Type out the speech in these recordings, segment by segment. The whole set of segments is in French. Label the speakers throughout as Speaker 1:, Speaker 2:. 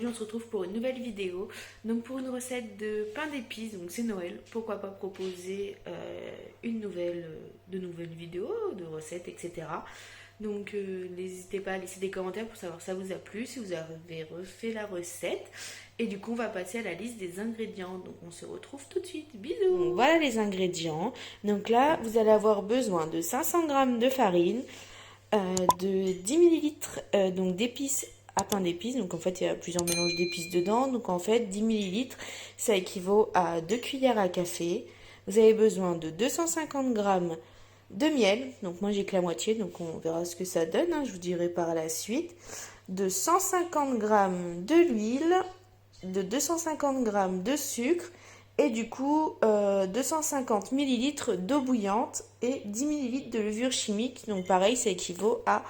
Speaker 1: aujourd'hui on se retrouve pour une nouvelle vidéo. Donc pour une recette de pain d'épices, donc c'est Noël, pourquoi pas proposer de nouvelles vidéos, de recettes, etc. Donc n'hésitez pas à laisser des commentaires pour savoir si ça vous a plu, si vous avez refait la recette. Et du coup on va passer à la liste des ingrédients. Donc on se retrouve tout de suite. Bisous. Donc voilà les ingrédients. Donc là vous allez avoir besoin de 500 g de farine, de 10 millilitres donc d'épices à pain d'épices. Donc en fait il y a plusieurs mélanges d'épices dedans. Donc en fait 10 millilitres ça équivaut à 2 cuillères à café. Vous avez besoin de 250 g de miel. Donc moi j'ai que la moitié, donc on verra ce que ça donne, hein, je vous dirai par la suite. De 150 g de l'huile, de 250 g de sucre et du coup 250 ml d'eau bouillante et 10 ml de levure chimique. Donc pareil, ça équivaut à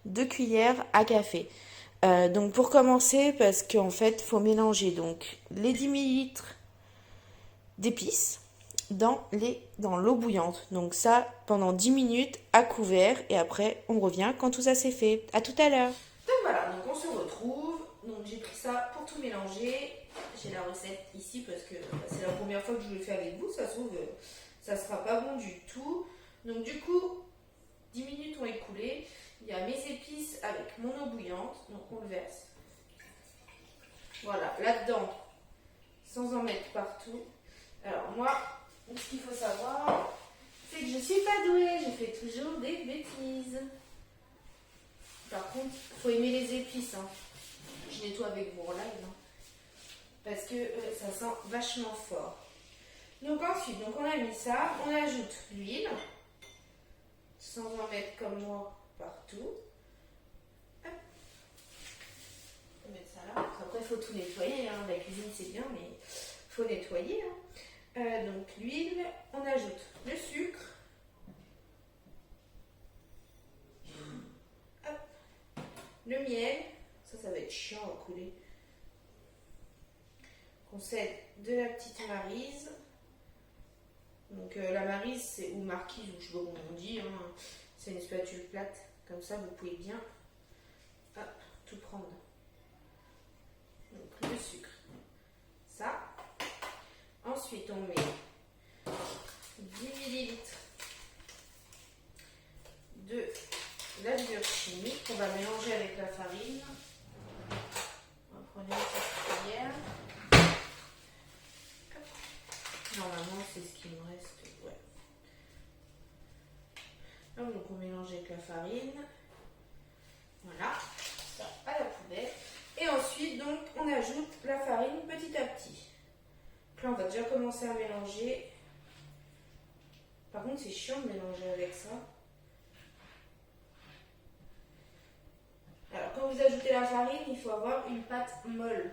Speaker 1: 2 cuillères à café. Donc pour commencer, parce qu'en fait, il faut mélanger donc les 10 ml d'épices dans l'eau bouillante. Donc ça, pendant 10 minutes à couvert et après, on revient quand tout ça c'est fait. À tout à l'heure. Donc voilà, donc on se retrouve. Donc j'ai pris ça pour tout mélanger. J'ai la recette ici parce que c'est la première fois que je le fais avec vous. Ça se trouve, ça sera pas bon du tout. Donc du coup, 10 minutes ont écoulé. Il y a mes épices avec mon eau bouillante. Donc on le verse. Voilà, là-dedans, sans en mettre partout. Alors moi, ce qu'il faut savoir, c'est que je suis pas douée. Je fais toujours des bêtises. Par contre, il faut aimer les épices. Hein. Je nettoie avec vous en live. Hein. Parce que ça sent vachement fort. Donc ensuite, donc on a mis ça, on ajoute l'huile, sans en mettre comme moi partout. Hop. On va mettre ça là. Après, il faut tout nettoyer. Hein. La cuisine, c'est bien, mais il faut nettoyer. Hein. Donc l'huile, on ajoute le sucre. Hop. Le miel. Ça va être chiant à couler. On cède de la petite maryse. Donc la maryse, c'est ou marquise, ou je sais pas comment on dit, hein. C'est une spatule plate. Comme ça, vous pouvez bien tout prendre. Donc le sucre. Ça. Ensuite, on met 10 millilitres de la levure chimique qu'on va mélanger avec la farine. On va prendre une petite cuillère. Normalement, c'est ce qu'il me reste. Ouais. Donc, on mélange avec la farine. Voilà. Ça à la poubelle. Et ensuite, donc, on ajoute la farine petit à petit. Donc là, on va déjà commencer à mélanger. Par contre, c'est chiant de mélanger avec ça. Alors, quand vous ajoutez la farine, il faut avoir une pâte molle.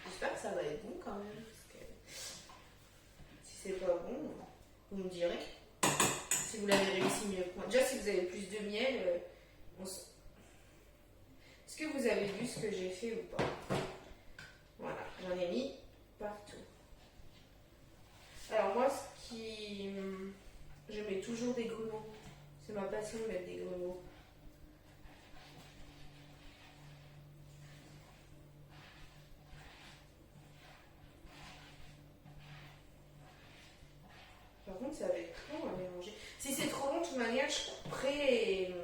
Speaker 1: J'espère que ça va être bon quand même. Parce que si c'est pas bon, vous me direz. Si vous l'avez réussi mieux que moi. Déjà, si vous avez plus de miel, est-ce que vous avez vu ce que j'ai fait ou pas? Voilà, j'en ai mis partout. Alors moi, je mets toujours des grumeaux. C'est ma passion de mettre des grumeaux. Par contre, ça va être long à mélanger. Si c'est trop long, de toute manière, je couperai et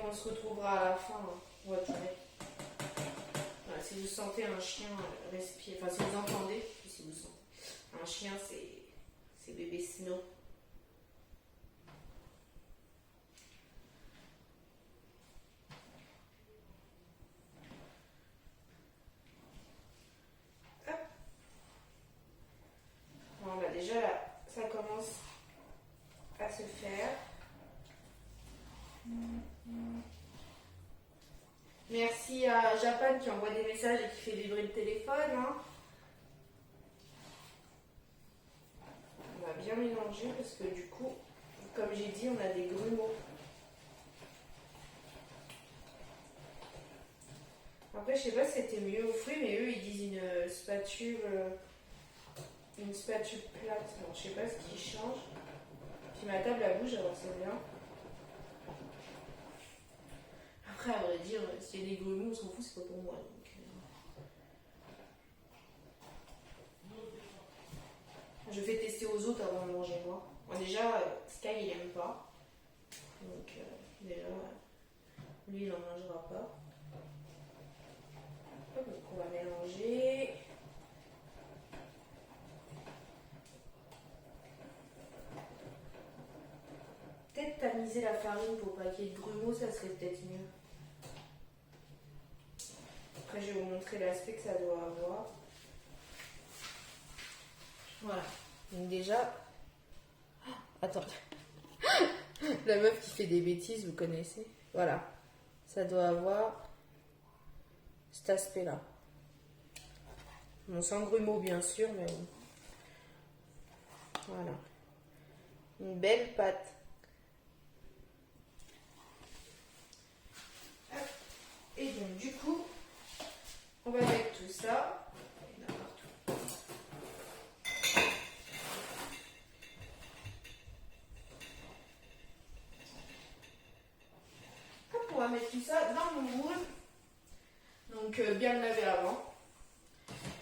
Speaker 1: on se retrouvera à la fin. On va tourner. Voilà, si vous sentez un chien respirer, enfin si vous entendez, si vous sentez un chien, c'est bébé Snow. Hop. Bon, bah déjà là, ça commence à se faire. Merci à Japan qui envoie des messages et qui fait vibrer le téléphone. Hein. On va bien mélanger parce que du coup, comme j'ai dit, on a des grumeaux. Après, je sais pas si c'était mieux au fruit, mais eux, ils disent une spatule plate. Bon, je sais pas ce qui change. Puis ma table à bouge, alors c'est bien. Après, à vrai dire, s'il y a des grumeaux, on s'en fout, c'est pas pour moi. Donc, je fais tester aux autres avant de manger moi. Moi déjà, Sky il aime pas. Donc déjà, lui il n'en mangera pas. Hop, donc on va mélanger. Peut-être tamiser la farine pour pas qu'il y ait de grumeaux, ça serait peut-être mieux. Après, je vais vous montrer l'aspect que ça doit avoir. Voilà. Donc déjà... Attends. La meuf qui fait des bêtises, vous connaissez. Voilà. Ça doit avoir cet aspect-là. Bon, sans grumeaux, bien sûr, mais bon. Voilà. Une belle pâte. Et donc, du coup, on va mettre tout ça. Il y en a partout. Hop, on va mettre tout ça dans mon moule. Donc, bien le laver avant.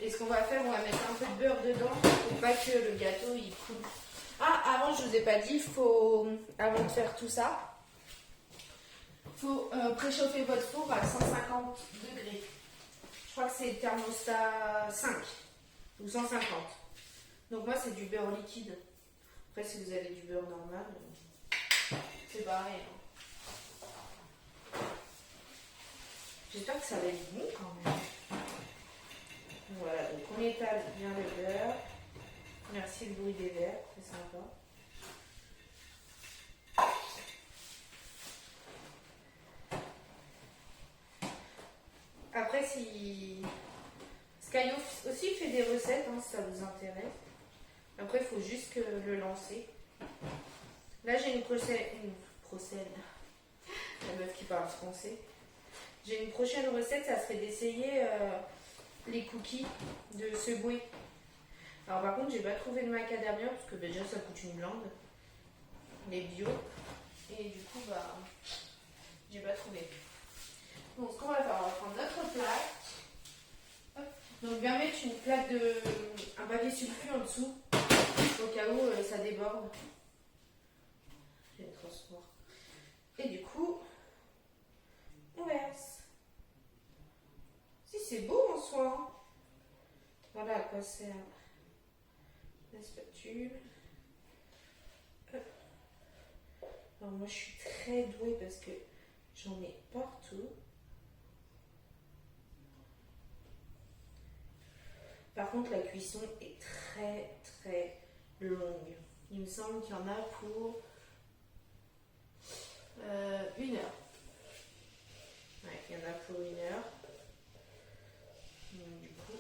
Speaker 1: Et ce qu'on va faire, on va mettre un peu de beurre dedans pour pas que le gâteau il coule. Ah, avant, je vous ai pas dit, faut, avant de faire tout ça, faut préchauffer votre four à 150 degrés. Je crois que c'est thermostat 5 ou 150. Donc moi c'est du beurre liquide. Après si vous avez du beurre normal, c'est pareil. J'espère que ça va être bon quand même. Voilà, donc on étale bien le beurre. Merci le bruit des verres, c'est sympa. Après, si Sky aussi fait des recettes, hein, si ça vous intéresse. Après, il faut juste que le lancer. Là, j'ai une procède. La meuf qui parle français. J'ai une prochaine recette, ça serait d'essayer les cookies de Subway. Alors, par contre, j'ai pas trouvé de macadamia parce que déjà, ça coûte une blinde. Les bio. Et du coup, bah, j'ai pas trouvé. Donc ce qu'on va faire, on va prendre notre plaque. Hop. Donc bien mettre une plaque un papier sulfu en dessous, au cas où ça déborde. Je vais le transport. Et du coup, on verse. Si c'est beau en soi. Hein. Voilà à quoi sert la spatule. Hop. Alors moi je suis très douée parce que j'en ai partout. Par contre, la cuisson est très très longue. Il me semble qu'il y en a pour 1 heure. Ouais, il y en a pour 1 heure. Donc, du coup,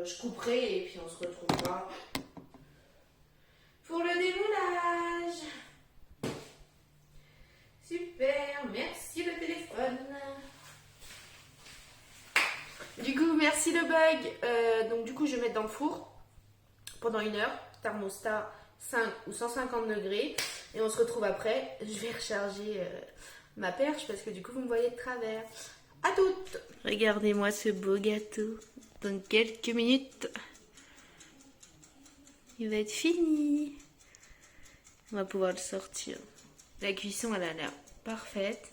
Speaker 1: je couperai et puis on se retrouvera pour le démoulage. Super, merci le téléphone. Du coup, merci le bug. Donc du coup, je vais mettre dans le four pendant 1 heure, thermostat 5 ou 150 degrés. Et on se retrouve après. Je vais recharger ma perche parce que du coup, vous me voyez de travers. À toutes. Regardez-moi ce beau gâteau. Dans quelques minutes, il va être fini. On va pouvoir le sortir. La cuisson, elle a l'air parfaite.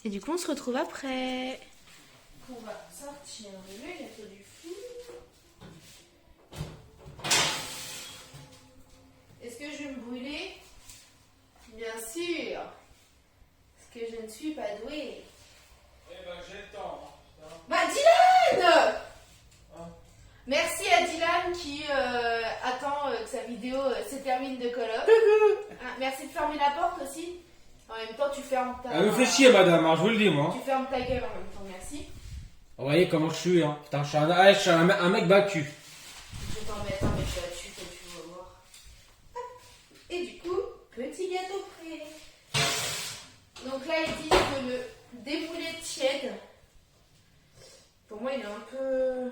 Speaker 1: Et du coup, on se retrouve après. On va sortir le gâteau du four. Est-ce que je vais me brûler? Bien sûr. Parce que je ne suis pas douée.
Speaker 2: Eh ben, j'ai le temps.
Speaker 1: Bah, Dylan!
Speaker 2: Hein?
Speaker 1: Merci à Dylan qui attend que sa vidéo se termine de colloque. Merci de fermer la porte aussi. En même temps, tu fermes ta...
Speaker 2: Elle me fait chier, madame, hein, je vous le dis, moi.
Speaker 1: Tu fermes ta gueule en même temps, merci.
Speaker 2: Vous voyez comment je suis, hein. Putain, je suis un mec battu.
Speaker 1: Je t'en mets un mec là-dessus, comme tu vas voir. Et du coup, petit gâteau prêt. Donc là, ils disent que le démoulé tiède. Pour moi, il est un peu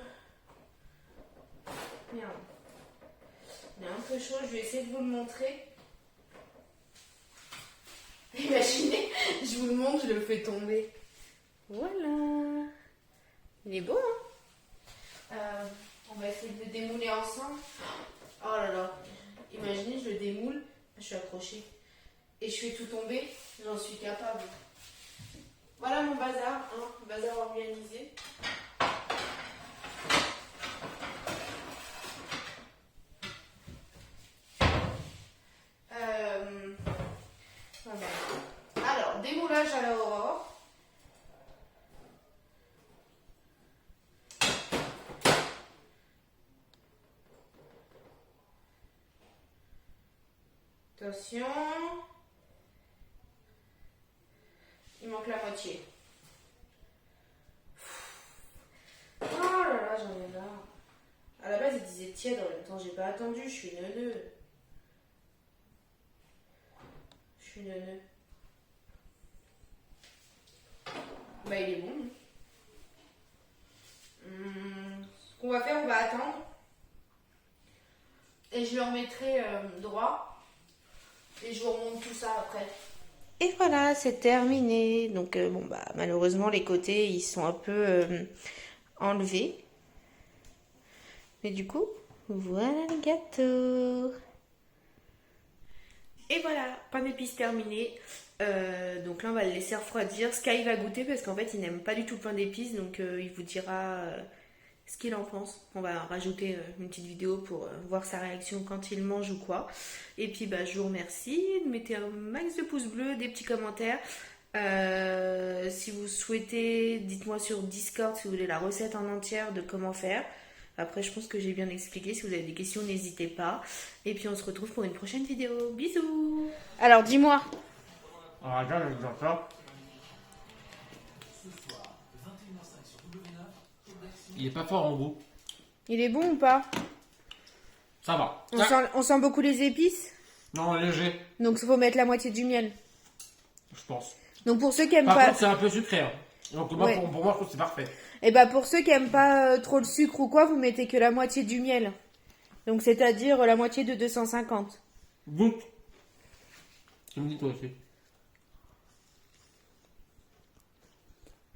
Speaker 1: peu chaud, je vais essayer de vous le montrer. Imaginez, je vous le montre, je le fais tomber. Voilà. Il est beau, hein. On va essayer de le démouler ensemble. Oh là là. Imaginez, je le démoule, je suis accrochée. Et je fais tout tomber, j'en suis capable. Voilà mon bazar, hein, bazar organisé. Voilà. Alors, démoulage à l'aurore. Attention. Il manque la moitié. Oh là là, j'en ai marre. À la base, il disait tiède, en même temps, j'ai pas attendu, je suis neuneux. Je suis neuneux. Bah, il est bon. Ce qu'on va faire, on va attendre. Et je le remettrai droit. Et je vous remonte tout ça après. Et voilà, c'est terminé. Donc, bon, bah, malheureusement, les côtés, ils sont un peu enlevés. Mais du coup, voilà le gâteau. Et voilà, pain d'épices terminé. Donc là, on va le laisser refroidir. Sky va goûter parce qu'en fait, il n'aime pas du tout le pain d'épices. Donc, il vous dira ce qu'il en pense. On va rajouter une petite vidéo pour voir sa réaction quand il mange ou quoi. Et puis, bah, je vous remercie. Mettez un max de pouces bleus, des petits commentaires. Si vous souhaitez, dites-moi sur Discord si vous voulez la recette en entière de comment faire. Après, je pense que j'ai bien expliqué. Si vous avez des questions, n'hésitez pas. Et puis, on se retrouve pour une prochaine vidéo. Bisous. Alors, dis-moi.
Speaker 2: Alors, regarde, je vois pas. Il est pas fort en goût.
Speaker 1: Il est bon ou pas?
Speaker 2: Ça va.
Speaker 1: On sent beaucoup les épices.
Speaker 2: Non, léger,
Speaker 1: Donc, il faut mettre la moitié du miel.
Speaker 2: je pense.
Speaker 1: Donc, pour ceux qui aiment
Speaker 2: Par
Speaker 1: pas...
Speaker 2: contre, c'est un peu sucré. Hein. Donc, moi,
Speaker 1: Ouais.
Speaker 2: pour moi, je trouve que c'est parfait.
Speaker 1: Et bah, pour ceux qui aiment pas trop le sucre ou quoi, vous mettez que la moitié du miel. Donc, c'est-à-dire la moitié de 250.
Speaker 2: Goûte. Tu me dis toi aussi.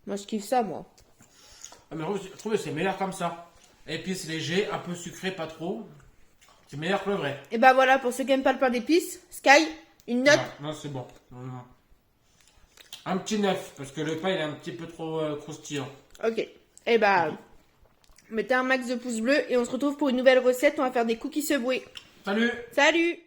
Speaker 1: Moi, je kiffe ça, moi.
Speaker 2: Ah, mais je trouve que c'est meilleur comme ça. Épices léger, un peu sucré, pas trop. C'est meilleur que le vrai.
Speaker 1: Et bah, voilà, pour ceux qui aiment pas le pain d'épices, Sky, une note.
Speaker 2: Ouais, non, c'est bon. Non. Un petit 9, parce que le pain, il est un petit peu trop croustillant.
Speaker 1: Ok. Et bah, mettez un max de pouces bleus et on se retrouve pour une nouvelle recette. On va faire des cookies subway.
Speaker 2: Salut!
Speaker 1: Salut!